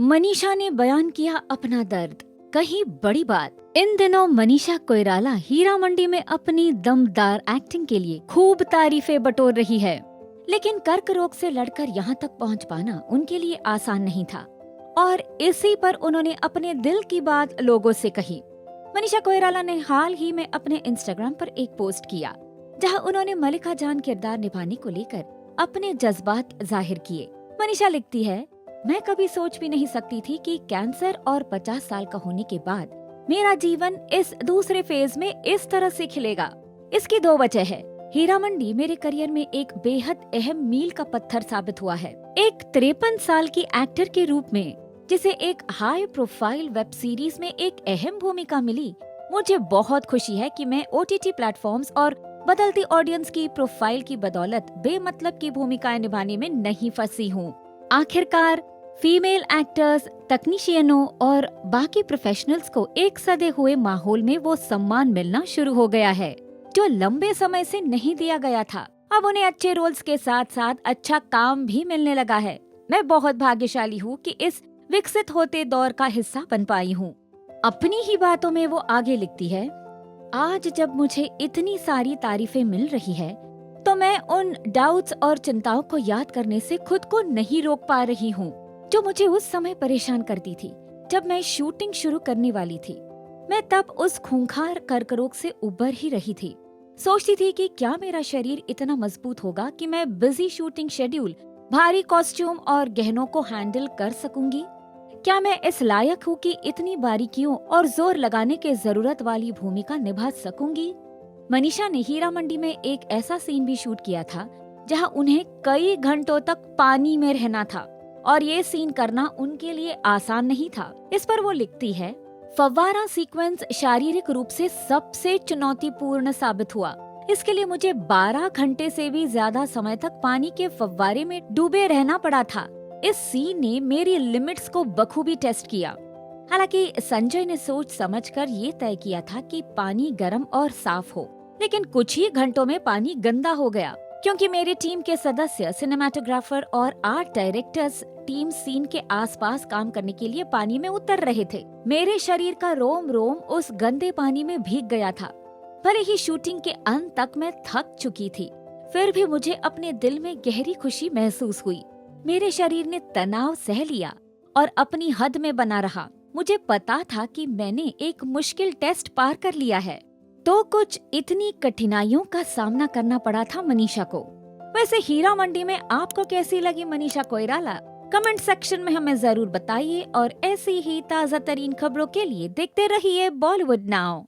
मनीषा ने बयान किया अपना दर्द, कही बड़ी बात। इन दिनों मनीषा कोइराला हीरा मंडी में अपनी दमदार एक्टिंग के लिए खूब तारीफें बटोर रही है, लेकिन कर्क रोग से लड़कर यहाँ तक पहुँच पाना उनके लिए आसान नहीं था और इसी पर उन्होंने अपने दिल की बात लोगों से कही। मनीषा कोइराला ने हाल ही में अपने इंस्टाग्राम पर एक पोस्ट किया, जहां उन्होंने मलिका जान किरदार निभाने को लेकर अपने जज्बात जाहिर किए। मनीषा लिखती है, मैं कभी सोच भी नहीं सकती थी कि कैंसर और 50 साल का होने के बाद मेरा जीवन इस दूसरे फेज में इस तरह से खिलेगा। इसकी दो वजह है। हीरा मंडी मेरे करियर में एक बेहद अहम मील का पत्थर साबित हुआ है। एक 53 साल की एक्टर के रूप में जिसे एक हाई प्रोफाइल वेब सीरीज में एक अहम भूमिका मिली, मुझे बहुत खुशी है कि मैं OTT प्लेटफॉर्म्स और बदलती ऑडियंस की प्रोफाइल की बदौलत बेमतलब की भूमिकाएं निभाने में नहीं फंसी हूँ। आखिरकार फीमेल एक्टर्स, तकनीशियनों और बाकी प्रोफेशनल्स को एक सदे हुए माहौल में वो सम्मान मिलना शुरू हो गया है जो लंबे समय से नहीं दिया गया था। अब उन्हें अच्छे रोल्स के साथ साथ अच्छा काम भी मिलने लगा है। मैं बहुत भाग्यशाली हूँ कि इस विकसित होते दौर का हिस्सा बन पाई हूँ। अपनी ही बातों में वो आगे लिखती है, आज जब मुझे इतनी सारी तारीफें मिल रही है तो मैं उन डाउट्स और चिंताओं को याद करने से खुद को नहीं रोक पा रही हूँ जो मुझे उस समय परेशान करती थी जब मैं शूटिंग शुरू करने वाली थी। मैं तब उस खूंखार कर्करोग से उबर ही रही थी। सोचती थी कि क्या मेरा शरीर इतना मजबूत होगा कि मैं बिजी शूटिंग शेड्यूल, भारी कॉस्ट्यूम और गहनों को हैंडल कर सकूंगी। क्या मैं इस लायक हूँ कि इतनी बारीकियों और जोर लगाने के जरूरत वाली भूमिका निभा सकूंगी। मनीषा ने हीरा मंडी में एक ऐसा सीन भी शूट किया था जहां उन्हें कई घंटों तक पानी में रहना था और ये सीन करना उनके लिए आसान नहीं था। इस पर वो लिखती है, फव्वारा सीक्वेंस शारीरिक रूप से सबसे चुनौतीपूर्ण साबित हुआ। इसके लिए मुझे 12 घंटे से भी ज्यादा समय तक पानी के फव्वारे में डूबे रहना पड़ा था। इस सीन ने मेरी लिमिट्स को बखूबी टेस्ट किया। हालांकि संजय ने सोच समझकर ये तय किया था कि पानी गर्म और साफ हो, लेकिन कुछ ही घंटों में पानी गंदा हो गया क्योंकि मेरी टीम के सदस्य, सिनेमेटोग्राफर और आर्ट डायरेक्टर्स टीम सीन के आसपास काम करने के लिए पानी में उतर रहे थे। मेरे शरीर का रोम रोम उस गंदे पानी में भीग गया था। भले ही शूटिंग के अंत तक मैं थक चुकी थी, फिर भी मुझे अपने दिल में गहरी खुशी महसूस हुई। मेरे शरीर ने तनाव सह लिया और अपनी हद में बना रहा। मुझे पता था कि मैंने एक मुश्किल टेस्ट पार कर लिया है। तो कुछ इतनी कठिनाइयों का सामना करना पड़ा था मनीषा को। वैसे हीरा मंडी में आपको कैसी लगी मनीषा कोइराला? कमेंट सेक्शन में हमें जरूर बताइए और ऐसी ही ताज़ा तरीन खबरों के लिए देखते रहिए बॉलीवुड नाउ।